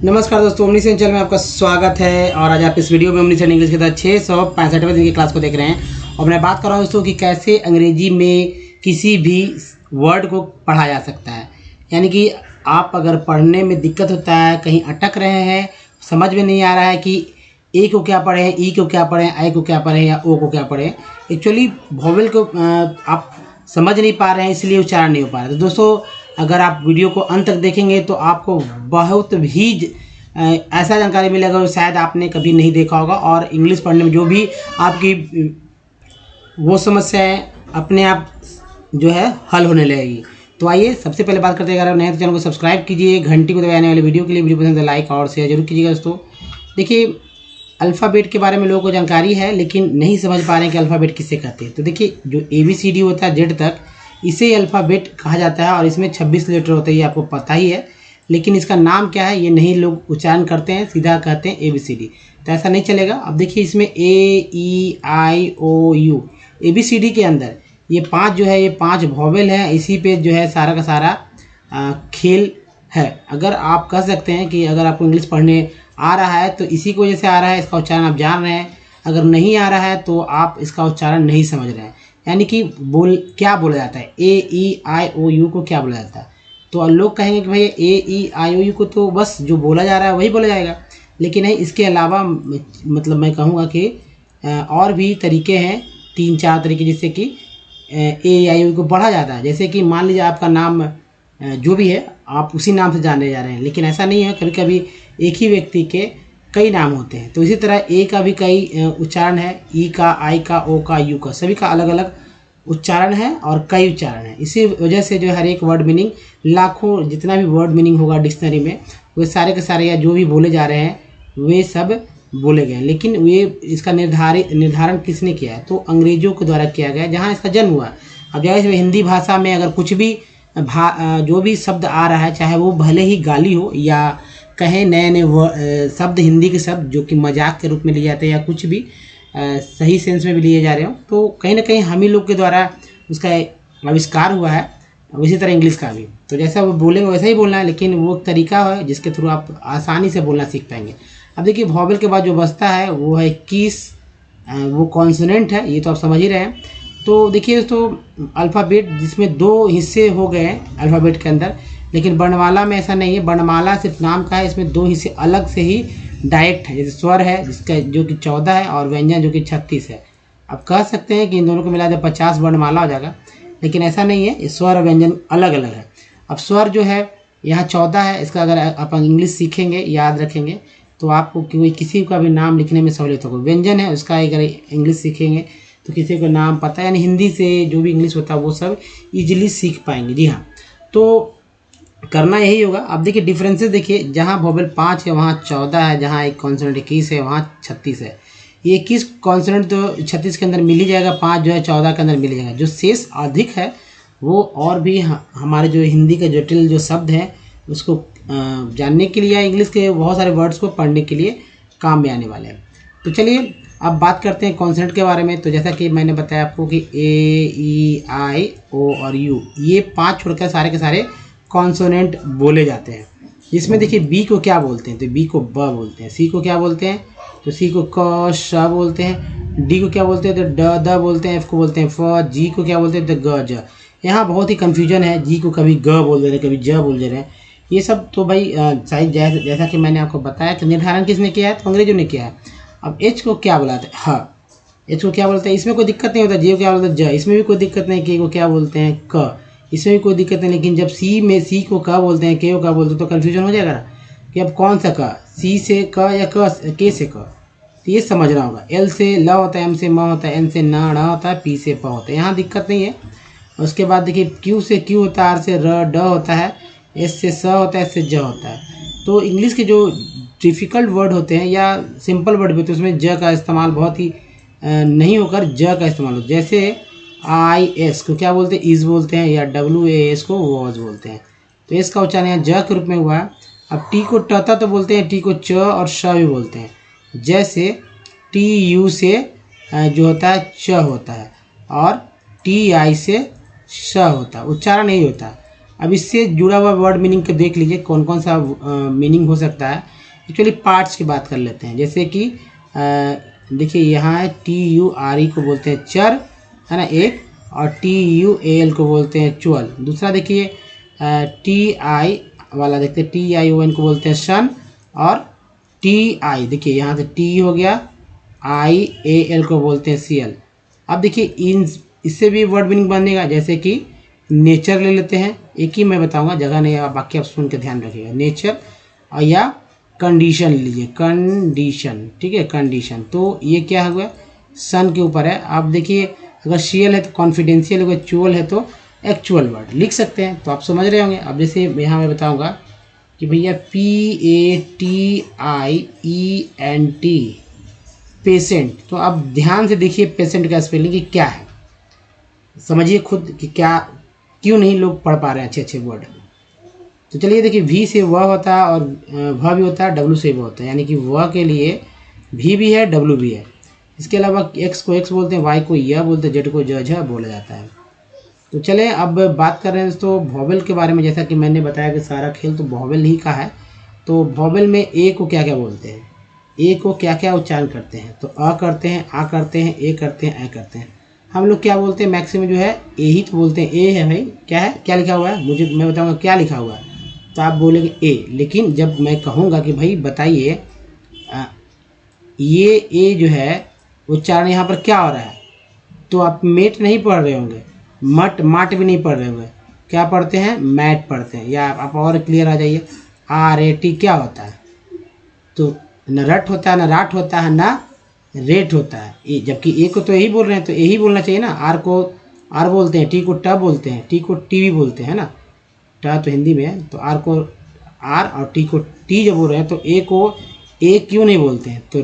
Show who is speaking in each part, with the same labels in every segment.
Speaker 1: नमस्कार दोस्तों, ओमनीसेन चैनल में आपका स्वागत है। और आज आप इस वीडियो में ओमनीसेन इंग्लिश के तहत 665वें दिन की क्लास को देख रहे हैं। और मैं बात कर रहा हूं दोस्तों कि कैसे अंग्रेजी में किसी भी वर्ड को पढ़ा जा सकता है। यानी कि आप अगर पढ़ने में दिक्कत होता है, कहीं अटक रहे हैं, समझ में नहीं आ रहा है कि ए को क्या पढ़ें, ई को क्या पढ़ें, आई को क्या पढ़ें या ओ को क्या पढ़ें, एक्चुअली वोवेल को आप समझ नहीं पा रहे हैं, इसलिए उच्चारण नहीं हो पा रहा है। तो दोस्तों, अगर आप वीडियो को अंत तक देखेंगे तो आपको बहुत ही ऐसा जानकारी मिलेगा जो शायद आपने कभी नहीं देखा होगा। और इंग्लिश पढ़ने में जो भी आपकी वो समस्याएं अपने आप जो है हल होने लगेगी। तो आइए सबसे पहले बात करते हैं, अगर नए तो चैनल को सब्सक्राइब कीजिए, घंटी को दबाए आने वाले वीडियो के लिए। वीडियो पसंद है लाइक और शेयर जरूर कीजिएगा। दोस्तों देखिए, अल्फ़ाबेट के बारे में लोगों को जानकारी है लेकिन नहीं समझ पा रहे हैं कि अल्फ़ाबेट किससे कहते हैं। तो देखिए, जो ABCD होता है जेड तक, इसे अल्फ़ाबेट कहा जाता है और इसमें 26 लेटर होते हैं, ये आपको पता ही है। लेकिन इसका नाम क्या है ये नहीं लोग उच्चारण करते हैं, सीधा कहते हैं ABCD। तो ऐसा नहीं चलेगा। अब देखिए, इसमें AEIOU ABCD के अंदर ये 5 जो है, ये 5 वॉवेल हैं। इसी पे जो है सारा का सारा खेल है। अगर आप कह सकते हैं कि अगर आपको इंग्लिश पढ़ने आ रहा है तो इसी की वजह से आ रहा है, इसका उच्चारण आप जान रहे हैं। अगर नहीं आ रहा है तो आप इसका उच्चारण नहीं समझ रहे हैं। यानी कि क्या बोला जाता है, AEIOU को क्या बोला जाता है। तो लोग कहेंगे कि भैया AEIOU को तो बस जो बोला जा रहा है वही बोला जाएगा, लेकिन नहीं, इसके अलावा मतलब मैं कहूँगा कि और भी तरीके हैं, 3-4 तरीके, जिससे कि AEIOU को पढ़ा जाता है। जैसे कि मान लीजिए आपका नाम जो भी है आप उसी नाम से जाने जा रहे हैं, लेकिन ऐसा नहीं है। कभी कभी एक ही व्यक्ति के कई नाम होते हैं। तो इसी तरह ए का भी कई उच्चारण है, ई का, आई का, ओ का, यू का, सभी का अलग अलग उच्चारण है और कई उच्चारण है। इसी वजह से जो हर एक वर्ड मीनिंग, लाखों जितना भी वर्ड मीनिंग होगा डिक्शनरी में, वे सारे के सारे या जो भी बोले जा रहे हैं वे सब बोले गए। लेकिन ये इसका निर्धारण किसने किया है, तो अंग्रेजों के द्वारा किया गया, जहाँ इसका जन्म हुआ। अब जैसे हिंदी भाषा में अगर कुछ भी जो भी शब्द आ रहा है, चाहे वो भले ही गाली हो या कहें नए नए शब्द, हिंदी के शब्द जो कि मजाक के रूप में लिए जाते हैं या कुछ भी सही सेंस में भी लिए जा रहे हो, तो कहीं ना कहीं हम ही लोग के द्वारा उसका आविष्कार हुआ है। उसी तरह इंग्लिश का भी, तो जैसा वो बोलेंगे वैसा ही बोलना है, लेकिन वो तरीका है जिसके थ्रू आप आसानी से बोलना सीख पाएंगे। अब देखिए, वॉवेल के बाद जो बचता है वो है किस, वो कॉन्सोनेंट है, ये तो आप समझ ही रहे हैं। तो देखिए दोस्तों, अल्फ़ाबेट जिसमें 2 हिस्से हो गए हैं अल्फ़ाबेट के अंदर, लेकिन वर्णमाला में ऐसा नहीं है। वर्णमाला सिर्फ नाम का है, इसमें 2 हिस्से अलग से ही डायरेक्ट है। जैसे स्वर है जिसका जो कि 14 है और व्यंजन जो कि 36 है। अब कह सकते हैं कि इन दोनों को मिला दे 50 वर्णमाला हो जाएगा, लेकिन ऐसा नहीं है। स्वर और व्यंजन अलग अलग है। अब स्वर जो है यहाँ 14 है, इसका अगर आप इंग्लिश सीखेंगे, याद रखेंगे, तो आपको कोई किसी का भी नाम लिखने में सहूलियत होगी। व्यंजन है, उसका अगर इंग्लिश सीखेंगे तो किसी को नाम पता है, यानी हिंदी से जो भी इंग्लिश होता है वो सब ईजिली सीख पाएंगे। जी हाँ, तो करना यही होगा। अब देखिए डिफरेंसेस, देखिए जहाँ वोवेल 5 है वहाँ 14 है, जहाँ एक कॉन्सोनेंट 21 है वहाँ 36 है। ये 21 कॉन्सोनेंट तो 36 के अंदर मिल ही जाएगा, 5 जो है 14 के अंदर मिल जाएगा। जो शेष अधिक है वो और भी हमारे जो हिंदी के जटिल जो शब्द हैं उसको जानने के लिए या इंग्लिश के बहुत सारे वर्ड्स को पढ़ने के लिए काम में आने वाले हैं। तो चलिए अब बात करते हैं कॉन्सोनेंट के बारे में। तो जैसा कि मैंने बताया आपको कि AEIO और U, ये 5 छोड़कर सारे के सारे कॉन्सोनेंट बोले जाते हैं। जिसमें देखिए बी को क्या बोलते हैं, तो बी को ब बोलते हैं। सी को क्या बोलते हैं, तो सी को क श बोलते हैं। डी को क्या बोलते हैं, तो ड द बोलते हैं। एफ को बोलते हैं फ। जी को क्या बोलते हैं, तो ग ज। यहाँ बहुत ही कन्फ्यूजन है, जी को कभी ग बोल दे रहे, कभी ज बोल दे रहे हैं। ये सब तो भाई शायद जैसा कि मैंने आपको बताया कि निर्धारण किसने किया है, तो अंग्रेजों ने किया है। अब एच को क्या बुलाते हैं, हाँ, एच को क्या बोलते हैं, इसमें कोई दिक्कत नहीं होता। जी को क्या बोलते हैं, ज, इसमें भी कोई दिक्कत नहीं। के को क्या बोलते हैं, क, इसमें भी कोई दिक्कत नहीं। लेकिन जब सी में सी को क बोलते हैं, के को क्या बोलते हैं, तो कन्फ्यूजन हो जाएगा ना कि अब कौन सा क, सी से क या के से क। तो ये समझना होगा। एल से ल होता है, एम से म होता है, एन से न होता है, पी से प होता है, यहाँ दिक्कत नहीं है। उसके बाद देखिए क्यू से क्यू होता है, आर से र ड होता है, एस से स होता है, एस से ज होता है। तो इंग्लिश के जो डिफ़िकल्ट वर्ड होते हैं या सिंपल वर्ड भी होते हैं उसमें ज का इस्तेमाल बहुत ही नहीं होकर ज का इस्तेमाल होता है। जैसे IS को क्या बोलते हैं, इज़ बोलते हैं, या WAS को वॉज बोलते हैं। तो इसका उच्चारण यहाँ ज के रूप में हुआ है। अब टी को ट तो बोलते हैं, टी को च और श भी बोलते हैं। जैसे TU से जो होता है च होता है और TI से श होता है, उच्चारण नहीं होता। अब इससे जुड़ा हुआ वर्ड मीनिंग को देख लीजिए कौन कौन सा मीनिंग हो सकता है। एक्चुअली पार्ट्स की बात कर लेते हैं, जैसे कि देखिए यहाँ है TURE को बोलते हैं चर, है ना एक, और TUAL को बोलते हैं चुअल। दूसरा देखिए TI वाला देखते हैं, TION को बोलते हैं शन, और TI देखिए यहाँ से T हो गया, IAL को बोलते हैं CL। अब देखिए इन इससे भी वर्ड मीनिंग बनेगा, जैसे कि नेचर ले लेते हैं, एक ही मैं बताऊंगा, जगह नहीं है, बाकी आप सुन के ध्यान रखिएगा। नेचर और या कंडीशन लीजिए, कंडीशन, ठीक है, कंडीशन। तो ये क्या हुआ, सन के ऊपर है। आप देखिए अगर CL है तो कॉन्फिडेंशियल होगा, चुअल है तो एक्चुअल वर्ड लिख सकते हैं। तो आप समझ रहे होंगे। अब जैसे यहाँ मैं बताऊंगा कि भैया PATIENT पेशेंट, तो आप ध्यान से देखिए पेशेंट का स्पेलिंग कि क्या है, समझिए खुद कि क्या, क्यों नहीं लोग पढ़ पा रहे हैं अच्छे अच्छे वर्ड। तो चलिए देखिए V से वह होता है, और भ भी होता है, W से भी होता है, यानी कि वह के लिए V भी है, W भी है। इसके अलावा X को X बोलते हैं, Y को यह बोलते हैं, Z को ज बोला जाता है। तो चले अब बात कर रहे हैं दोस्तों वॉवेल के बारे में। जैसा कि मैंने बताया कि सारा खेल तो वॉवेल ही का है। तो वॉवेल में A को क्या क्या बोलते हैं, A को क्या क्या उच्चारण करते हैं, तो अ करते हैं, आ करते हैं, ए करते हैं, ए करते हैं। हम लोग क्या बोलते हैं मैक्सिमम जो है ए ही तो बोलते हैं। ए है भाई, क्या है, क्या लिखा हुआ है, मैं बताऊंगा क्या लिखा हुआ है, तो आप बोलेंगे ए। लेकिन जब मैं कहूँगा कि भाई बताइए ये ए जो है उच्चारण यहाँ पर क्या हो रहा है, तो आप मेट नहीं पढ़ रहे होंगे, माट भी नहीं पढ़ रहे होंगे, क्या पढ़ते हैं, मैट पढ़ते हैं। या आप और क्लियर आ जाइए, RAT क्या होता है, तो न रट होता है, न राट होता है, ना रेट होता है। जबकि ए को तो यही बोल रहे हैं, तो यही बोलना चाहिए ना। आर को आर बोलते हैं, टी को ट बोलते हैं, टी को टी भी बोलते हैं ना, ट तो हिंदी में है, तो आर को आर और टी को टी जब बोल रहे हैं, तो ए को ए क्यों नहीं बोलते हैं, तो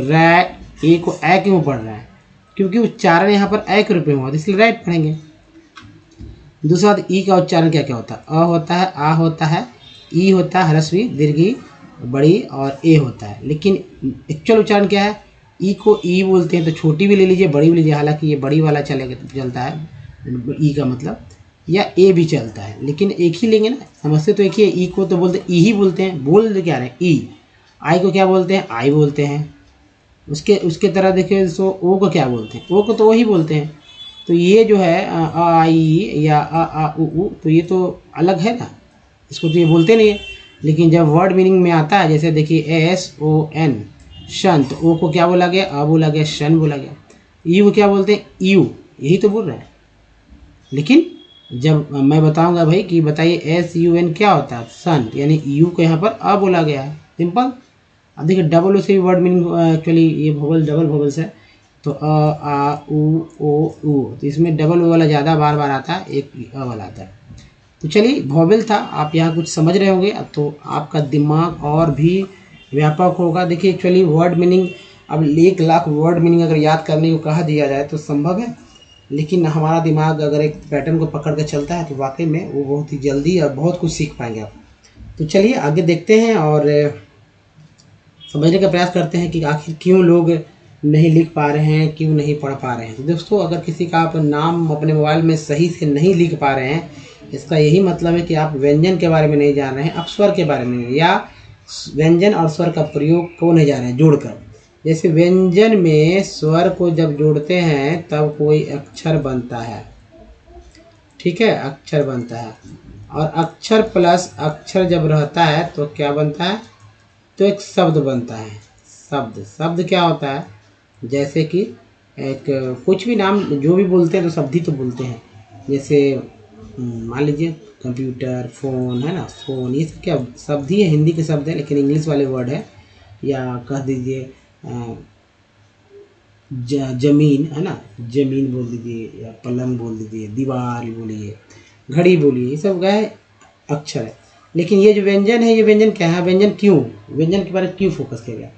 Speaker 1: ए को ए क्यों पढ़ रहे हैं, क्योंकि उच्चारण यहाँ पर ए के रूप में हुआ, इसलिए राइट पढ़ेंगे। दूसरा बात, ई का उच्चारण क्या क्या होता है, अ होता है, आ होता है, ई होता है ह्रस्वी दीर्घी बड़ी, और ए होता है। लेकिन एक्चुअल उच्चारण क्या है, ई को ई बोलते हैं, तो छोटी भी ले लीजिए, बड़ी भी लीजिए, हालांकि ये बड़ी वाला चलता है ई का मतलब, या ए भी चलता है, लेकिन एक ही लेंगे ना, समझते तो एक ही है। ई को तो बोलते ई ही बोलते हैं, बोल क्या रहे हैं ई। आई को क्या बोलते हैं, आई बोलते हैं। उसके तरह देखिए तो ओ को क्या बोलते हैं, ओ को तो वही बोलते हैं। तो ये जो है अ आई या आ उ, तो ये तो अलग है ना, इसको तो ये बोलते नहीं है। लेकिन जब वर्ड मीनिंग में आता है, जैसे देखिए SON शन, तो ओ को क्या बोला गया, अ बोला गया, शन बोला गया। यू को क्या बोलते हैं, यू, यही तो बोल रहे हैं। लेकिन जब मैं बताऊंगा भाई कि बताइए SUN क्या होता है, सन, यानी यू को यहाँ पर अ बोला गया है, सिंपल। अब देखिए डबल ओ से भी वर्ड मीनिंग, एक्चुअली ये वोवल डबल वोवल्स है, तो अ आ उ ओ उ, तो इसमें डबल ओ वाला ज़्यादा बार बार आता है, एक अ वाला आता है। तो चलिए वोवेल था, आप यहाँ कुछ समझ रहे होंगे, अब तो आपका दिमाग और भी व्यापक होगा। देखिए एक्चुअली वर्ड मीनिंग, अब 1 लाख वर्ड मीनिंग अगर याद करने को कहा दिया जाए तो संभव है, लेकिन हमारा दिमाग अगर एक पैटर्न को पकड़ के चलता है तो वाकई में वो बहुत ही जल्दी और बहुत कुछ सीख पाएंगे आप। तो चलिए आगे देखते हैं और समझने का प्रयास करते हैं कि आखिर क्यों लोग नहीं लिख पा रहे हैं, क्यों नहीं पढ़ पा रहे हैं। तो दोस्तों अगर किसी का आप नाम अपने मोबाइल में सही से नहीं लिख पा रहे हैं, इसका यही मतलब है कि आप व्यंजन के बारे में नहीं जान रहे हैं, आप स्वर के बारे में नहीं, या व्यंजन और स्वर का प्रयोग को नहीं जान रहे हैं जोड़कर। जैसे व्यंजन में स्वर को जब जोड़ते हैं तब कोई अक्षर बनता है, ठीक है, अक्षर बनता है। और अक्षर प्लस अक्षर जब रहता है तो क्या बनता है, तो एक शब्द बनता है। शब्द क्या होता है, जैसे कि एक कुछ भी नाम जो भी बोलते हैं तो शब्द ही तो बोलते हैं। जैसे मान लीजिए कंप्यूटर, फ़ोन, है ना, फ़ोन, ये सब क्या शब्द ही है, हिंदी के शब्द है, लेकिन इंग्लिश वाले वर्ड है। या कह दीजिए जमीन, है ना, जमीन बोल दीजिए, या पलंग बोल दीजिए, दीवार बोलिए, घड़ी बोलिए, ये सब क्या है, अक्षर है। लेकिन ये जो व्यंजन है, ये व्यंजन क्या है, व्यंजन क्यों, व्यंजन के बारे में क्यों फोकस किया गया,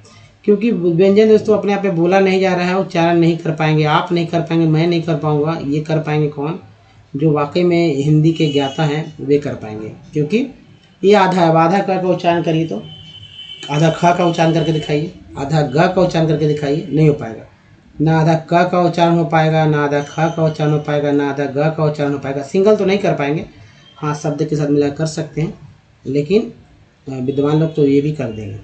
Speaker 1: क्योंकि व्यंजन दोस्तों अपने आप में बोला नहीं जा रहा है, उच्चारण नहीं कर पाएंगे, आप नहीं कर पाएंगे, मैं नहीं कर पाऊंगा, ये कर पाएंगे कौन, जो वाकई में हिंदी के ज्ञाता हैं वे कर पाएंगे। क्योंकि ये आधा है, आधा क का उच्चारण करिए तो आधा ख का उच्चारण करके दिखाइए, आधा ग का उच्चारण करके दिखाइए, नहीं हो पाएगा। ना आधा क का उच्चारण हो पाएगा, ना आधा ख का उच्चारण हो पाएगा, ना आधा ग का उच्चारण हो पाएगा, सिंगल तो नहीं कर पाएंगे। हाँ शब्द के साथ मिला कर सकते हैं, लेकिन विद्वान लोग तो ये भी कर देंगे,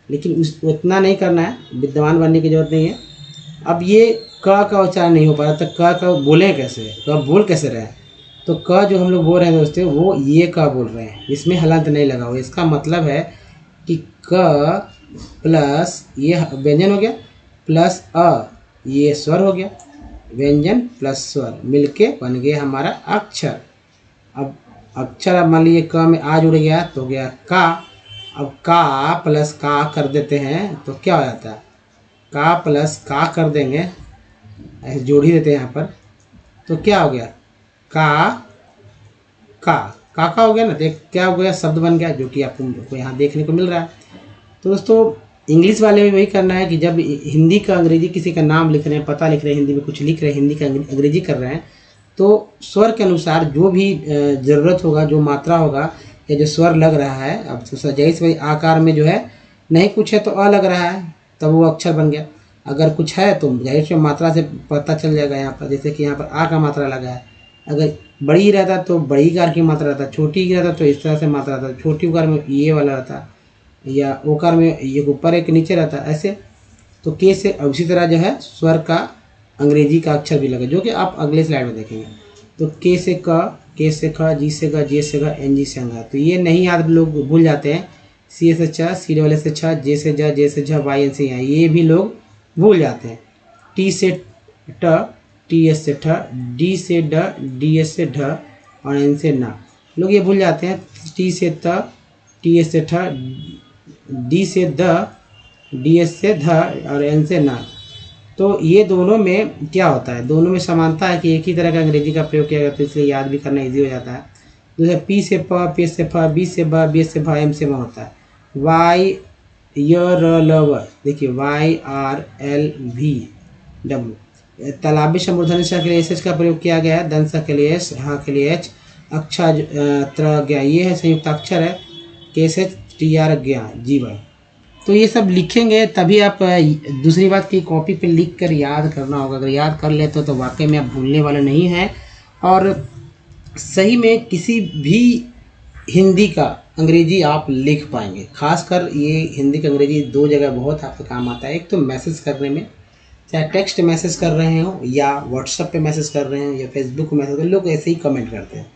Speaker 1: लेकिन उतना नहीं करना है, विद्वान बनने की जरूरत नहीं है। अब ये क का उच्चारण नहीं हो पा रहा तो क का बोलें कैसे, क बोल कैसे रहे हैं? तो क जो हम लोग बोल रहे हैं दोस्तों वो ये क बोल रहे हैं, इसमें हलंत नहीं लगा हुआ। इसका मतलब है कि क प्लस ये व्यंजन हो गया प्लस अ ये स्वर हो गया, व्यंजन प्लस स्वर मिलके बन गया हमारा अक्षर। अब अक्षर, अब मान लीजिए क में आ जुड़ गया तो हो गया का। अब का प्लस का कर देते हैं तो क्या हो जाता है, का प्लस का कर देंगे, ऐसे जोड़ ही देते हैं यहाँ पर, तो क्या हो गया का हो गया ना। देख क्या हो गया, शब्द बन गया, जो कि आपको यहाँ देखने को मिल रहा है। तो दोस्तों इंग्लिश वाले में वही करना है कि जब हिंदी का अंग्रेजी किसी का नाम लिख रहे हैं, पता लिख रहे हैं, हिंदी में कुछ लिख रहे हैं, हिंदी का अंग्रेजी कर रहे हैं, तो स्वर के अनुसार जो भी ज़रूरत होगा, जो मात्रा होगा या जो स्वर लग रहा है, अब जैसे भाई आकार में जो है नहीं कुछ है तो अ लग रहा है तब वो अक्षर बन गया। अगर कुछ है तो जाहिर से मात्रा से पता चल जाएगा यहाँ पर, जैसे कि यहाँ पर आ का मात्रा लगा है। अगर बड़ी ही रहता तो बड़ी कार की मात्रा रहता, छोटी ही रहता तो इस तरह से मात्रा रहता, छोटी उकार में ये वाला रहता, या ओकार में ये ऊपर एक नीचे रहता, ऐसे। तो के से उसी तरह जो है स्वर का अंग्रेजी का अक्षर भी लगा, जो कि आप अगले स्लाइड में देखेंगे। तो के से क, जी से ग, जे से ग, एन जी से अंगा। तो ये नहीं याद लोग भूल जाते हैं, सी से छ, सी वाले से छ, जे से ज, जे से झ, वाई एन से यहाँ, ये भी लोग भूल जाते हैं। टी से ट, टी एस से ठ, डी से ड, डी एस से ढ और एन से न, लोग ये भूल जाते हैं। टी से त, टी एस से ठ, डी से द, डी एस से ध और एन से न। तो ये दोनों में क्या होता है, दोनों में समानता है कि एक ही तरह का अंग्रेजी का प्रयोग किया जाता है, इसलिए याद भी करना इजी हो जाता है। जैसे पी से प, पे से फ, बी से ब, बी से भ, एम से म होता है। वाई य र ल व, देखिए Y R L V W. तालाबी संबोधन के लिए एस का प्रयोग किया गया है, दंश के लिए एस, हाँ के लिए एच, अक्षर त्र गया, ये है संयुक्त अक्षर है, के से टी आर गया जीवन। तो ये सब लिखेंगे तभी आप, दूसरी बात की कॉपी पे लिख कर याद करना होगा। अगर याद कर लेते तो वाकई में आप भूलने वाले नहीं हैं, और सही में किसी भी हिंदी का अंग्रेजी आप लिख पाएंगे। खासकर ये हिंदी का अंग्रेजी दो जगह बहुत आपका काम आता है। एक तो मैसेज करने में, चाहे टेक्स्ट मैसेज कर रहे हो या व्हाट्सएप पे मैसेज कर रहे हैं या फेसबुक मैसेज कर, लोग ऐसे ही कमेंट करते हैं।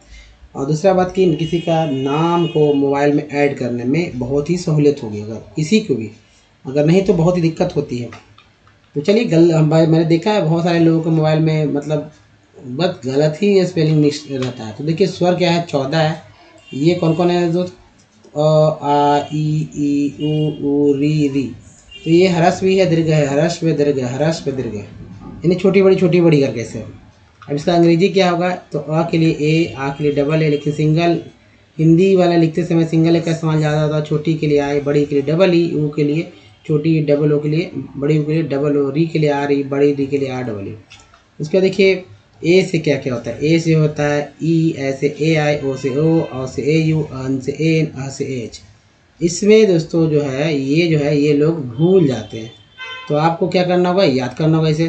Speaker 1: और दूसरा बात कि किसी का नाम को मोबाइल में ऐड करने में बहुत ही सहूलियत होगी, अगर किसी को भी, अगर नहीं तो बहुत ही दिक्कत होती है। तो चलिए मैंने देखा है बहुत सारे लोगों के मोबाइल में मतलब बस गलत ही स्पेलिंग रहता है। तो देखिए स्वर क्या है, 14 है। ये कौन कौन है दोस्त, अ आ ई उ री। तो ये ह्रस्व भी है, दीर्घ है, ह्रस्व दीर्घ, ह्रस्व दीर्घ, यानी छोटी बड़ी करके ऐसे। अब इसका अंग्रेजी क्या होगा, तो अ के लिए ए, आ के लिए डबल ए, लेकिन सिंगल हिंदी वाला लिखते समय सिंगल ए का इस्तेमाल ज़्यादा होता है। छोटी के लिए आई, बड़ी के लिए डबल ई, ऊ के लिए छोटी, डबल ओ के लिए बड़ी, ऊ के लिए डबल ओ, री के लिए आर ई, बड़ी री के लिए आर डबल ई। उसके बाद देखिए ए से क्या क्या होता है, ए से होता है ई, ऐसे ए आई, ओ से ओ से ए यू, अन से एन, अ से एच। इसमें दोस्तों जो है ये लोग भूल जाते हैं। तो आपको क्या करना होगा, याद करना होगा इसे।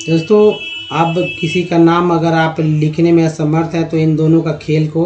Speaker 1: दोस्तों अब किसी का नाम अगर आप लिखने में असमर्थ हैं तो इन दोनों का खेल को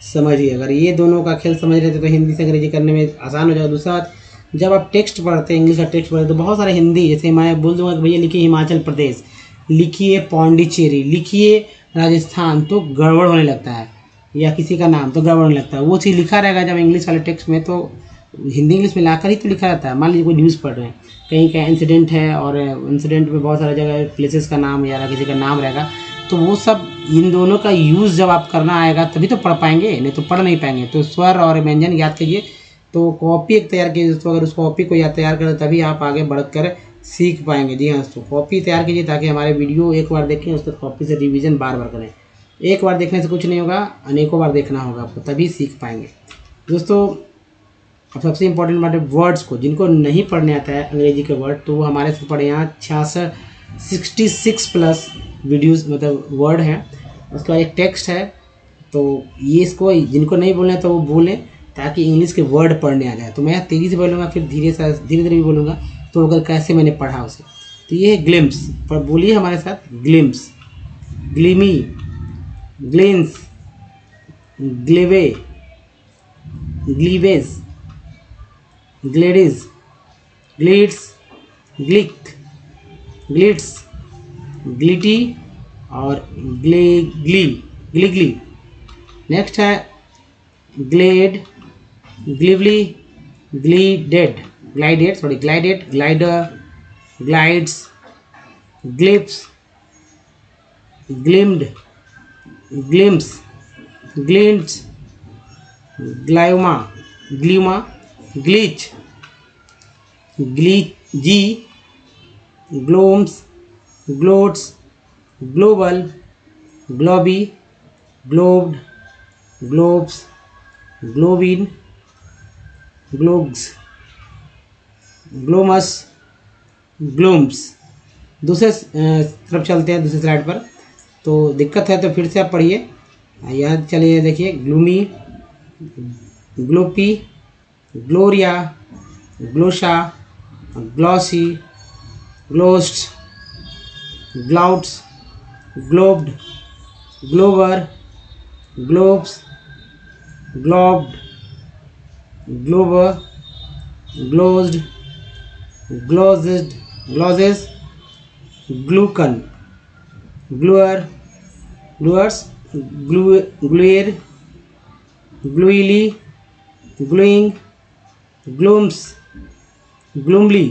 Speaker 1: समझिए। अगर ये दोनों का खेल समझ रहे थे तो हिंदी से अंग्रेजी करने में आसान हो जाएगा। दूसरा बात, जब आप टेक्स्ट पढ़ते हैं, इंग्लिश का टेक्स्ट पढ़ते हैं, तो बहुत सारे हिंदी, जैसे मैं बोल दूंगा कि भैया लिखिए हिमाचल प्रदेश, लिखिए पौंडीचेरी, लिखिए राजस्थान, तो गड़बड़ होने लगता है, या किसी का नाम तो गड़बड़ होने लगता है। वो चीज़ लिखा रहेगा जब इंग्लिश वाले टेक्स्ट में, तो हिंदी इंग्लिश मिलाकर ही तो लिखा रहता है। मान लीजिए कोई न्यूज़ पढ़ रहे हैं, कहीं का इंसिडेंट है और इंसिडेंट में बहुत सारा जगह प्लेसेस का नाम या किसी का नाम रहेगा, तो वो सब इन दोनों का यूज़ जब आप करना आएगा तभी तो पढ़ पाएंगे, नहीं तो पढ़ नहीं पाएंगे। तो स्वर और व्यंजन याद कीजिए। तो कॉपी एक तैयार कीजिए दोस्तों, अगर उस कॉपी को याद तैयार करें तभी आप आगे बढ़कर सीख पाएंगे। जी हाँ दोस्तों, कॉपी तैयार कीजिए ताकि हमारे वीडियो एक बार देखें, उसके कॉपी से रिवीजन बार बार करें। एक बार देखने से कुछ नहीं होगा, अनेकों बार देखना होगा आपको, तभी सीख पाएंगे दोस्तों। अब सबसे इम्पोर्टेंट बात है वर्ड्स को, जिनको नहीं पढ़ने आता है अंग्रेजी के वर्ड, तो वो हमारे से पढ़े। यहाँ 66 प्लस वीडियोस मतलब वर्ड हैं, उसका एक टेक्स्ट है। तो ये इसको जिनको नहीं बोलना है तो वो बोलें, ताकि इंग्लिश के वर्ड पढ़ने आ जाए। तो मैं तेज़ी से बोलूँगा, फिर धीरे भी बोलूँगा, तो अगर कैसे मैंने पढ़ा उसे। तो ये है ग्लिम्स, पर बोलिए हमारे साथ, glimpse, glimmy, glins, glave, gleaves, gladdies, glitz, glick, glitz, glitty और ग्ली, ग्लिगली। नेक्स्ट है glade, glively, gleeded, glided, sorry glided, glider, glides, glips, glimmed, glims, glints, glioma, glume, glitch, gleezy, ग्लोम्स, ग्लोट्स, global, ग्लोबी, globed, globes, globin, globes, glomus, glooms. दूसरे तरफ चलते हैं, दूसरी slide पर। तो दिक्कत है तो फिर से आप पढ़िए। यहाँ चलिए देखिए, gloomy, gloppy, Gloria, glosha, glossy, glost, glouts, globed, glober, globes, globed, glober, glozed, glozed, glozes, glucan, gluer, gluers, gluer, gluily, gluing, glooms, gloomly,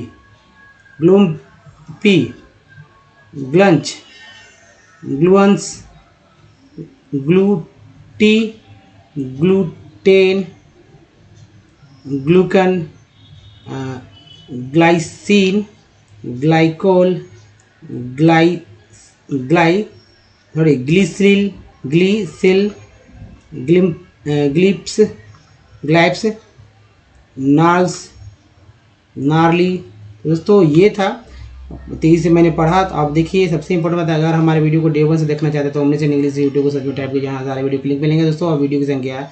Speaker 1: glumpy, glunch, ग्लूअंस, ग्लूटी, gluten, glucan, glycine, glycol, glyceryl, glycyl, glips, glyphs, nars, gnarly. दोस्तों ये था, तेजी से मैंने पढ़ा। तो आप देखिए, सबसे इंपॉर्टेंट बात है, अगर हमारे वीडियो को डे 1 से देखना चाहते हैं तो हमने से इंग्लिश यूट्यूब को सर्च में टाइप कीजिए, यहाँ सारे वीडियो के लिंक मिलेंगे दोस्तों। और वीडियो की संख्या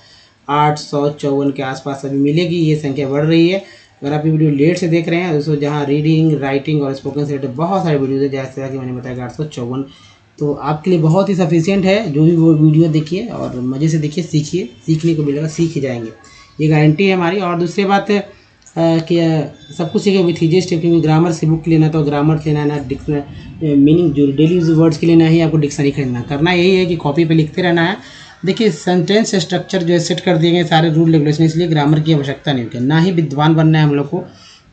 Speaker 1: 854 के आसपास अभी मिलेगी, ये संख्या बढ़ रही है। अगर आप ये वीडियो लेट से देख रहे हैं दोस्तों, जहाँ रीडिंग, राइटिंग और स्पोकन से रिलेटेड बहुत सारे वीडियोज है, जैसे कि मैंने बताया 854, तो आपके लिए बहुत ही सफिशिएंट है। जो भी वो वीडियो देखिए और मज़े से देखिए, सीखिए, सीखने को मिलेगा, सीख ही जाएंगे, ये गारंटी है हमारी। और दूसरी बात है कि सब कुछ सीखे विथ ईजी स्टेप, क्योंकि ग्रामर से बुक लेना तो ग्रामर से लेना, डिक्शनरी मीनिंग जो डेली यूज वर्ड्स के लिए नहीं आपको डिक्शनरी खरीदना, करना यही है कि कॉपी पे लिखते रहना है। देखिए सेंटेंस स्ट्रक्चर जो है सेट कर दिए गए सारे रूल रेगुलेशन, इसलिए ग्रामर की आवश्यकता नहीं होती। ना ही विद्वान बनना है हम लोग को,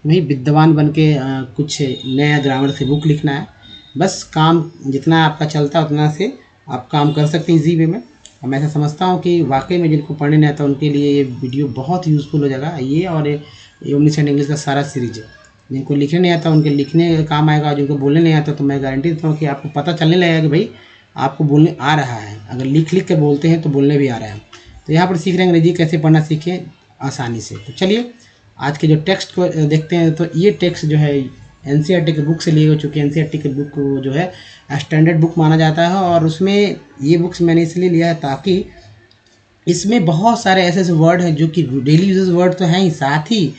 Speaker 1: नहीं विद्वान बन के कुछ नया ग्रामर से बुक लिखना है। बस काम जितना आपका चलता है उतना से आप काम कर सकते हैं ईजी वे में। और मैं ऐसा समझता हूँ कि वाकई में जिनको पढ़ने नहीं आता उनके लिए ये वीडियो बहुत यूज़फुल हो जाएगा, ये और ये ओमनीसेंट इंग्लिश का सारा सीरीज है। जिनको लिखने नहीं आता उनके लिखने का काम आएगा, जिनको बोलने नहीं आता तो मैं गारंटी देता हूँ कि आपको पता चलने लगेगा कि भाई आपको बोलने आ रहा है। अगर लिख लिख के बोलते हैं तो बोलने भी आ रहा है। तो यहाँ पर सीख रहे हैं अंग्रेजी कैसे पढ़ना सीखें आसानी से। तो चलिए आज के जो टेक्स्ट को देखते हैं। तो ये टेक्स्ट जो है एनसीईआरटी की बुक से लिए हो, चूँकि एनसीईआरटी की बुक जो है स्टैंडर्ड बुक माना जाता है। और उसमें ये बुक्स मैंने इसलिए लिया है ताकि इसमें बहुत सारे ऐसे ऐसे वर्ड हैं जो कि डेली यूजेस वर्ड तो हैं ही, साथ ही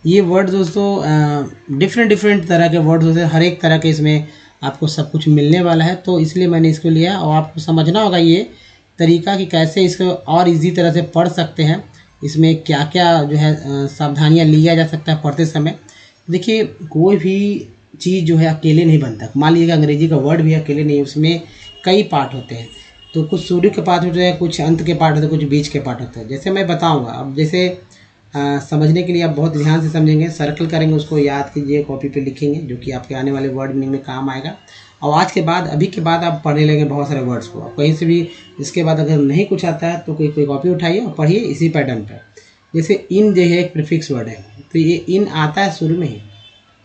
Speaker 1: ये वर्ड दोस्तों डिफरेंट तरह के वर्ड्स होते हैं। हर एक तरह के इसमें आपको सब कुछ मिलने वाला है, तो इसलिए मैंने इसको लिया। और आपको समझना होगा ये तरीका कि कैसे इसको और इजी तरह से पढ़ सकते हैं, इसमें क्या क्या जो है सावधानियाँ लिया जा सकता है पढ़ते समय। देखिए कोई भी चीज़ जो है अकेले नहीं बनता। मान लीजिएगा अंग्रेजी का वर्ड भी अकेले नहीं, उसमें कई पार्ट होते हैं। तो कुछ शुरू के पार्ट होते हैं, कुछ अंत के पार्ट होते हैं, कुछ बीच के पार्ट होते हैं। जैसे मैं बताऊंगा, अब जैसे समझने के लिए आप बहुत ध्यान से समझेंगे, सर्कल करेंगे, उसको याद कीजिए, कॉपी पे लिखेंगे, जो कि आपके आने वाले वर्ड मीनिंग में काम आएगा। और आज के बाद अभी के बाद आप पढ़ने लगेंगे बहुत सारे वर्ड्स को। आप कहीं से भी इसके बाद अगर नहीं कुछ आता है तो कोई कॉपी उठाइए और पढ़िए इसी पैटर्न पर। जैसे इन जो है एक प्रीफिक्स वर्ड है, तो ये इन आता है शुरू में ही,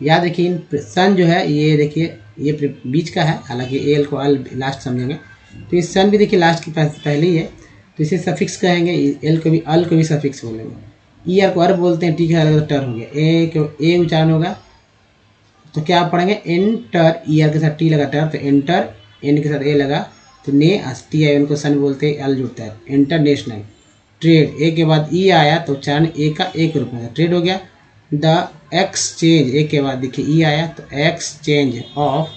Speaker 1: याद रखिए। इन सन जो है ये देखिए ये बीच का है, हालांकि एल को अल लास्ट समझेंगे। तो ये सन भी देखिए लास्ट की पहले ही है, तो इसे सफिक्स कहेंगे। एल को भी अल को भी सफिक्स बोलेंगे। ई आर को अर बोलते हैं, ठीक है, अलग टर हो गया। ए उच्चारण होगा तो क्या आप पढ़ेंगे एंटर, ई आर के साथ टी लगा टर, तो एंटर, एन के साथ ए लगा तो ने, टी आई उनको सन बोलते हैं, एल जुड़ता है। इंटरनेशनल, ट्रेड, ए के बाद ई आया तो उच्चारण ए का एक रूप में ट्रेड हो गया। द एक्सचेंज, ए के बाद देखिए ई आया तो एक्सचेंज ऑफ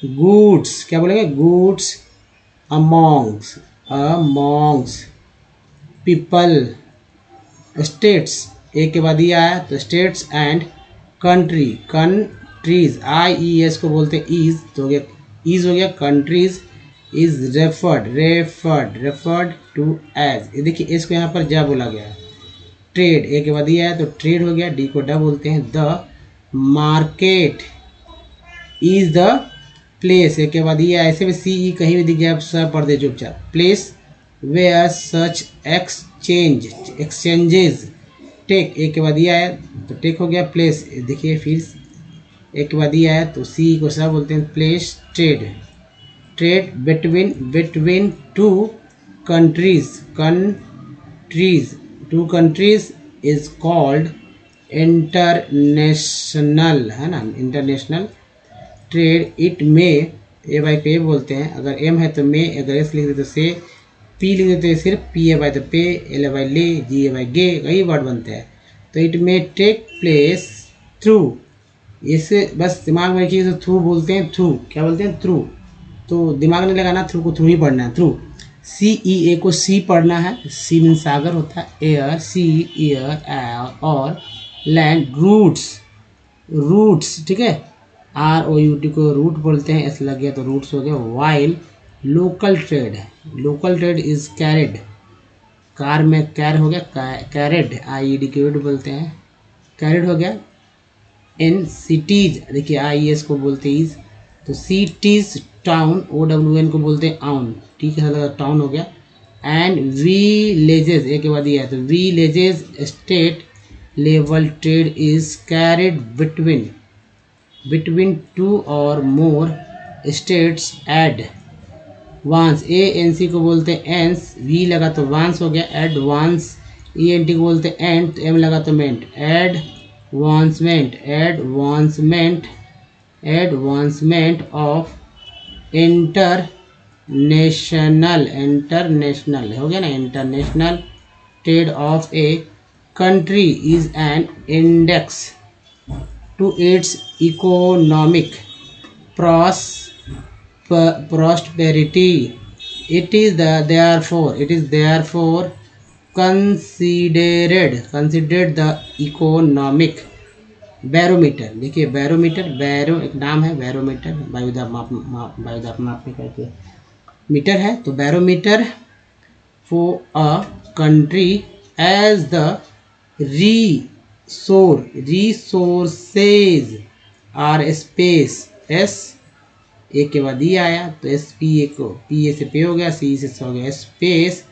Speaker 1: गुड्स, क्या बोलेंगे goods amongst, amongst people, states A के बाद ये आया तो states and country, countries IES को बोलते हैं ईज, तो हो गया ईज हो गया, countries is referred to as, ये देखिए इसको यहाँ पर जा बोला गया है। ट्रेड ए के बाद ये आया तो ट्रेड हो गया, डी को ड बोलते हैं, the market is the place, A के बाद ये ऐसे में CE कहीं भी दिख जाए सब पढ़ दे चुपचाप, place where such exchanges take, A के बाद ये आया तो टेक हो गया, प्लेस देखिए फिर ए के बाद ये आया तो CE को सब बोलते हैं, place trade between two countries is called international, है ना, इंटरनेशनल ट्रेड। इट में ए बाई पे बोलते हैं, अगर एम है तो मे, अगर एस लिख देते तो से, पी लिख देते सिर्फ पी ए बाई तो पे, एल ए बाई ले, जी ए बाई गे, कई वर्ड बनते हैं। तो इट में टेक प्लेस थ्रू, इसे बस दिमाग में रखिए, तो थ्रू बोलते हैं, थ्रू क्या बोलते हैं, थ्रू, तो दिमाग नहीं लगाना, थ्रू को थ्रू ही पढ़ना है, थ्रू। CEA को सी पढ़ना है, सी मीन सागर होता है, एयर सी एयर और लैंड रूट्स, ठीक है, ROUT को रूट बोलते हैं, एस लग गया तो रूट्स हो गया। वाइल लोकल ट्रेड है, local trade is carried, car में कैर हो गया, कैरिड IED के रूट बोलते हैं, कैरिड हो गया। इन सिटीज देखिए IES को बोलते हैं इज, तो सिटीज टाउन OWN को बोलते हैं आउन, ठीक है, लगा टाउन हो गया। एंड विलेजेस ए के बाद ये है तो villages state level trade is carried between two और मोर स्टेट्स एड वांस, ANC को बोलते हैं एंस, वी लगा तो वांस हो गया, एडवांस ENT को बोलते हैं एंड, एम लगा तो मेंट, एडवांसमेंट ऑफ इंटरनेशनल हो गया ना, international trade of a country is an index to its economic prosperity. It is therefore considered the economic barometer. देखिए बैरोमीटर, बैरो एक नाम है, बैरोमीटर वायुदाब मापने का एक मीटर है, तो barometer for a country as the resources are space, S A के बाद ये आया तो SPA को PA से पे हो गया, CE से हो गया, स्पेस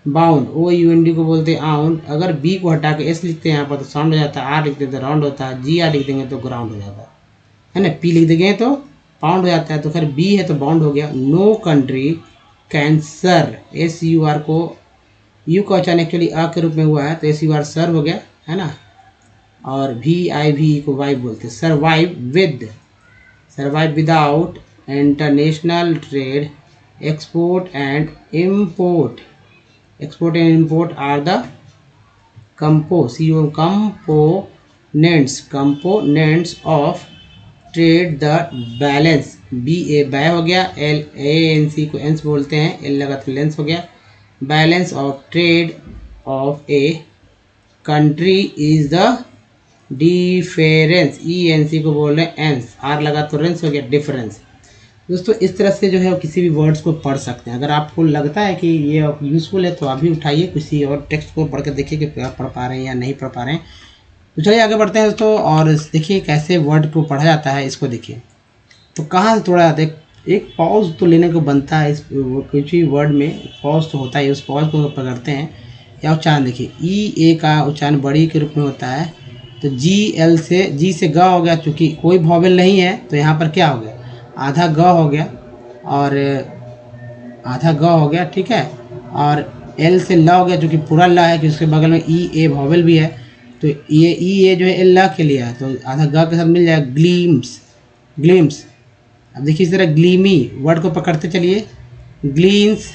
Speaker 1: बाउंड OUND को बोलते हैं आउंड, अगर B को हटा के S लिखते हैं यहाँ पर तो साउंड हो जाता है, R लिखते हैं तो राउंड होता है, GR लिख देंगे तो ग्राउंड हो जाता है ना, P लिख देंगे तो पाउंड हो जाता है, तो खैर B है तो बाउंड हो गया। नो कंट्री कैंसर, SUR को U का उच्चारण एक्चुअली अ के रूप में हुआ है तो SUR सर हो गया, है ना, और VIV को वाइव बोलते हैं। Survive without international trade, export and import are the components of trade, the balance, BA बै हो गया, LANC को एंस बोलते हैं, L लगा तो लेंस हो गया, balance of trade of a country is the difference, ENC को बोल रहे हैं एंस, R लगा तो रेंस हो गया, डिफरेंस। दोस्तों इस तरह से जो है किसी भी वर्ड्स को पढ़ सकते हैं। अगर आपको लगता है कि ये यूज़फुल है तो आप भी उठाइए, किसी और टेक्स्ट को पढ़ कर देखिए कि आप पढ़ पा रहे हैं या नहीं पढ़ पा रहे हैं। तो चलिए आगे बढ़ते हैं दोस्तों और देखिए कैसे वर्ड को पढ़ा जाता है, इसको देखिए। तो कहाँ से थोड़ा एक पॉज तो लेने को बनता है, इस कुछ भी वर्ड में पॉज तो होता है, उस पॉज को पकड़ते हैं। या उच्चारण देखिए, EA का उच्चारण बड़ी के रूप में होता है, तो GL से G से ग हो गया, चूँकि कोई वॉवेल नहीं है तो यहाँ पर क्या हो गया, आधा ग हो गया और आधा ग हो गया, ठीक है, और L से ल हो गया जो कि पूरा ल है, कि उसके बगल में EA वॉवेल भी है, तो ये EA जो है ल के लिए है, तो आधा ग के साथ मिल जाएगा ग्लिम्स। अब देखिए इस तरह ग्लीमी वर्ड को पकड़ते चलिए, ग्लीन्स,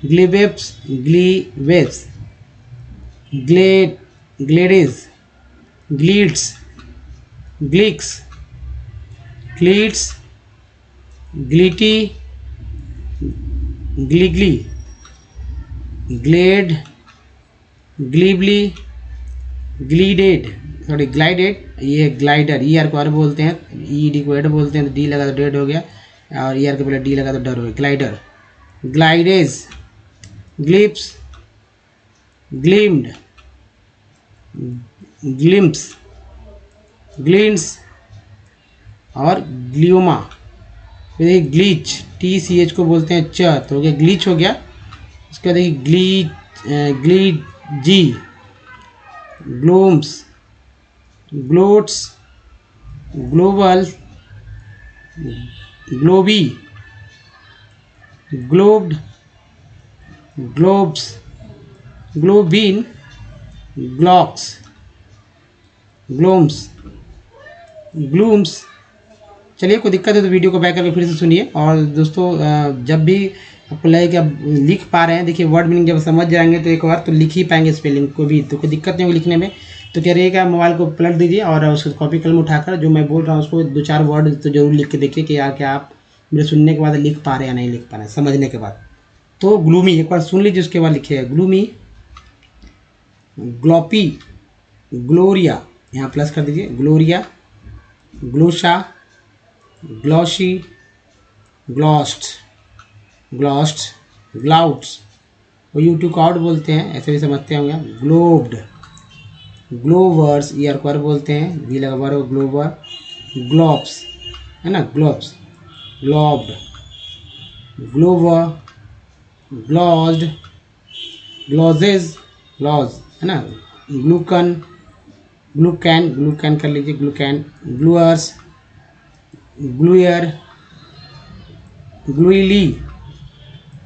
Speaker 1: ग्लीवेप्स, ग्लेडिस, ग्लीड्स, ग्लीट्स, ग्लिटी, ग्लीगली, ग्लेड, ग्लीबली, ग्लीडेड, सॉरी ग्लाइडेड, ये ग्लाइडर, ई आर को आर बोलते हैं, ई डी को एड बोलते हैं, तो डी लगा तो डेड हो गया, और ई आर के पहले डी लगा तो डर हो गया, ग्लाइडर, ग्लाइडेज, ग्लिप्स, ग्लिम्ड, ग्लिम्स, ग्लिंस और ग्लियोमा। फिर ग्लीच, टी सी एच को बोलते हैं च, तो हो गया ग्लीच हो गया। उसके बाद देखिए ग्लीजी, ग्लोम्स, ग्लोट्स, ग्लोबल, ग्लोबी, ग्लोब्ड, ग्लोब्स, ग्लोबिन, ग्लॉक्स, ग्लोम्स, ग्लूम्स। चलिए, कोई दिक्कत है तो वीडियो को बैक करके फिर से सुनिए। और दोस्तों, जब भी आपको लगे कि आप लिख पा रहे हैं, देखिए वर्ड मीनिंग जब समझ जाएंगे तो एक बार तो लिख ही पाएंगे स्पेलिंग को भी, तो कोई दिक्कत नहीं होगी लिखने में। तो क्या रहेगा, मोबाइल को पलट दीजिए और उसको कॉपी कलम उठाकर जो मैं बोल रहा हूँ उसको 2-4 वर्ड तो जरूर लिख के देखिए कि यार क्या आप मेरे सुनने के बाद लिख पा रहे हैं या नहीं लिख पा रहे हैं, समझने के बाद। तो ग्लूमी एक बार सुन लीजिए, उसके बाद लिखिएगा ग्लूमी, ग्लोपी, ग्लोरिया, यहाँ प्लस कर दीजिए, ग्लोरिया, ग्लोशा, ग्लॉशी, ग्लॉस्ट, ग्लॉस्ट, ग्लाउड्स, वो यूट्यूब का आउट बोलते हैं, ऐसे भी समझते होंगे। ग्लोब्ड, ग्लोवर्स, ईयर क्वर बोलते हैं, वी लगा बार ग्लोवर, ग्लोब्स है ना, ग्लोब्स, ग्लोब्ड, ग्लोवर, ग्लॉज्ड, ग्लॉजेज, ग्लॉज है ना, ग्लूकन, ग्लूकैन, ग्लूकैन कर लीजिए, ग्लूकैन, ग्लूअर्स, ग्लूयर, ग्लूइली,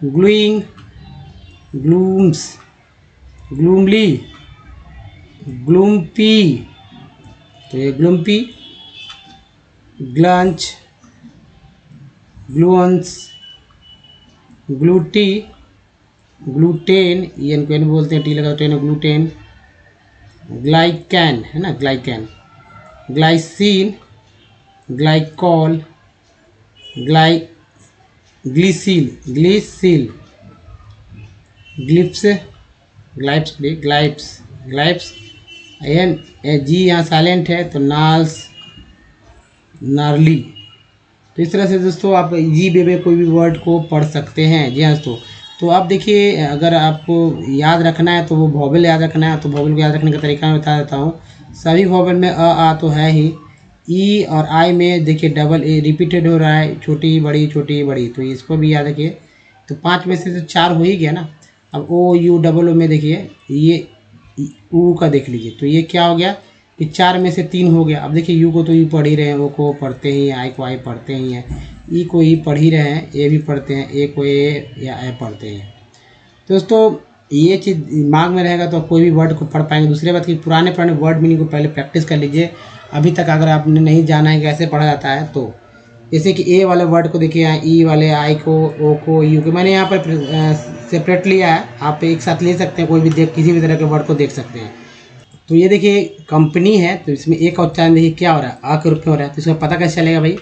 Speaker 1: ग्लूइंग, ग्लूम्स, ग्लूमली, ग्लूम्पी, तो ये ग्लूम्पी, ग्लंच, ग्लूअंस, ग्लूटी, ग्लूटेन, एन को एन बोलते हैं, टी लगा टेन, ग्लूटेन, ग्लाइकैन है ना, glycan, glycine, glycol, glycyl, glycyl, ग्लिप्स, ग्लाइप्स, ग्लाइप्स, ग्लाइप्स, एन जी यहाँ साइलेंट है तो नाल्स, नार्ली। तो इस तरह से दोस्तों आप जी बेबे कोई भी वर्ड को पढ़ सकते हैं। जी हाँ दोस्तों, तो आप देखिए, अगर आपको याद रखना है तो वो वॉवेल याद रखना है, तो वॉवेल को याद रखने का तरीका मैं बता देता हूँ। सभी वॉवेल में आ तो है ही, ई और आई में देखिए डबल ए रिपीटेड हो रहा है, छोटी बड़ी, तो इसको भी याद रखिए। तो 5 में से तो 4 हो ही गया ना। अब ओ यू डबल ओ में देखिए, ये ऊ का देख लीजिए, तो ये क्या हो गया कि 4 में से 3 हो गया। अब देखिए यू को तो यू पढ़ ही रहे हैं, ओ को पढ़ते ही हैं, आई को आई पढ़ते ही हैं, ई को ई पढ़ ही रहे हैं, ए भी पढ़ते हैं, ए को ए या ए पढ़ते हैं। तो दोस्तों, ये चीज़ दिमाग में रहेगा तो कोई भी वर्ड को पढ़ पाएंगे। दूसरी बात कि पुराने वर्ड मीनिंग को पहले प्रैक्टिस कर लीजिए। अभी तक अगर आपने नहीं जाना है कैसे पढ़ा जाता है, तो जैसे कि ए वाले वर्ड को देखिए, यहाँ ई वाले, आई को, ओ को, यू को मैंने यहाँ पर सेपरेट लिया है, आप एक साथ ले सकते हैं, कोई भी किसी भी तरह के वर्ड को देख सकते हैं। तो ये देखिए कंपनी है, तो इसमें एक का उच्चारण देखिए क्या हो रहा है, आ के रूप में हो रहा है, तो इसका पता कैसे चलेगा भाई।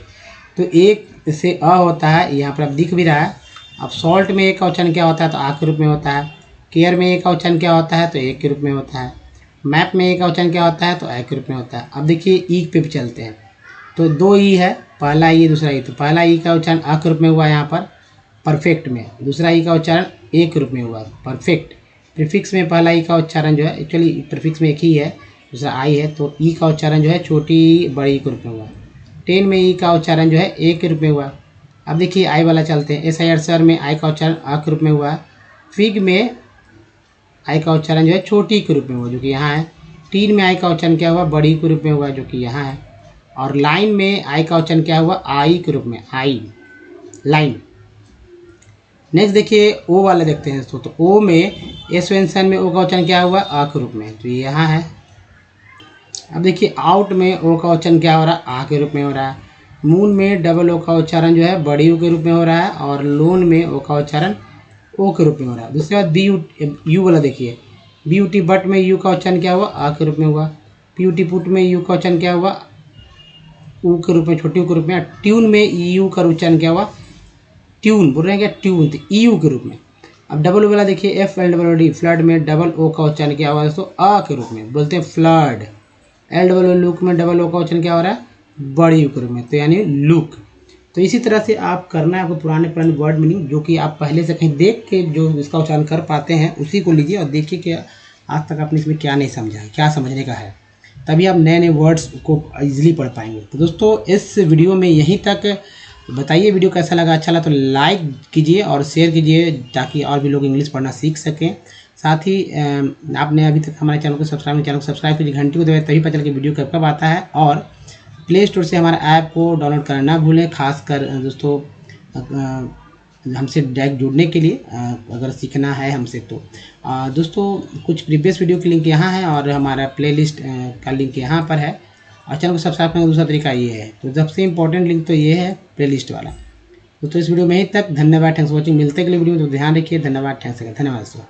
Speaker 1: तो एक से अ होता है, यहाँ पर अब दिख भी रहा है। अब सॉल्ट में एक का उच्चारण क्या होता है, तो आ के रूप में होता है। केयर में एक का उच्चारण क्या होता है, तो एक के रूप में होता है। मैप में एक का उच्चारण क्या होता है, तो ए के रूप में होता है। अब देखिए ई पे भी चलते हैं, तो 2 ई है, पहला ई दूसरा ई, तो पहला ई का उच्चारण आ के रूप में हुआ यहाँ पर परफेक्ट में, दूसरा ई का उच्चारण ए के रूप में हुआ परफेक्ट। प्रीफिक्स में पहला ई का उच्चारण जो है, एक्चुअली प्रीफिक्स में एक ही है, दूसरा आई है, तो ई का उच्चारण जो है छोटी बड़ी के रूप में हुआ। 10 में ई का उच्चारण जो है ए के रूप में हुआ। अब देखिए आई वाला चलते हैं, एस आई सर में आई का उच्चारण आ के रूप में हुआ। फिग में आई का उच्चारण जो है छोटी के रूप में हुआ, जो कि यहाँ है। टीन में आई का उच्चारण क्या हुआ, बड़ी के रूप में हुआ, जो कि यहाँ है। और लाइन में आई का उच्चारण क्या हुआ, आई के रूप में, आई, लाइन। नेक्स्ट देखिए ओ वाला देखते हैं दोस्तों, तो ओ में एस वेंसन में ओ का उच्चारण क्या हुआ, आ के रूप में, तो ये यहाँ है। अब देखिए आउट में ओ का उच्चारण क्या हो रहा है, आ के रूप में हो रहा है। मून में डबल ओ का उच्चारण जो है बड़ी ओ के रूप में हो रहा है, और लोन में ओ का उच्चारण ओ के रूप में हो रहा है। दूसरी बात बी यू वाला देखिए, बी यू टी बट में यू का उच्चारण क्या हुआ, आ के रूप में हुआ। पी यू टी पुट में यू का उच्चारण क्या हुआ, ऊ के रूप में, छोटी ऊ के रूप में। ट्यून में यू का उच्चारण क्या हुआ, ट्यून बोल रहे हैं क्या, ट्यून, तो EU के रूप में। अब डबल ओ वाला देखिए, FLOOD, फ्लड में डबल ओ का उच्चारण क्या हुआ है दोस्तों, अ के रूप में बोलते हैं फ्लड। LOO लुक में डबल ओ का उच्चारण क्या हो रहा है, बड़ी यू के रूप में, तो यानी लुक। तो इसी तरह से आप करना है आपको पुराने वर्ड मीनिंग जो कि आप पहले से कहीं देख के जो इसका उच्चारण कर पाते हैं उसी को लीजिए और देखिए कि आज तक आपने इसमें क्या नहीं समझा है, क्या समझने का है, तभी आप नए नए वर्ड्स को इजीली पढ़ पाएंगे। तो दोस्तों इस वीडियो में यहीं तक, बताइए वीडियो कैसा लगा, अच्छा लगा तो लाइक कीजिए और शेयर कीजिए ताकि और भी लोग इंग्लिश पढ़ना सीख सकें। साथ ही आपने अभी तक हमारे चैनल को सब्सक्राइब कीजिए, घंटी को दबाए तभी पता चले कि वीडियो कब कब आता है। और प्ले स्टोर से हमारा ऐप को डाउनलोड करना ना भूलें, खासकर दोस्तों हमसे डायरेक्ट जुड़ने के लिए अगर सीखना है हमसे तो। दोस्तों कुछ प्रीवियस वीडियो की लिंक यहाँ है और हमारा प्लेलिस्ट का लिंक यहाँ पर है, और चैनल को सब्सक्राइब करने का दूसरा तरीका ये है। तो सबसे इंपॉर्टेंट लिंक तो ये है प्लेलिस्ट वाला। तो इस वीडियो में ही तक, धन्यवाद, थैंक्स फॉर वॉचिंग। मिलते हैं अगले वीडियो में, तो ध्यान रखिए, धन्यवाद, थैंक्स, धन्यवाद दोस्तों।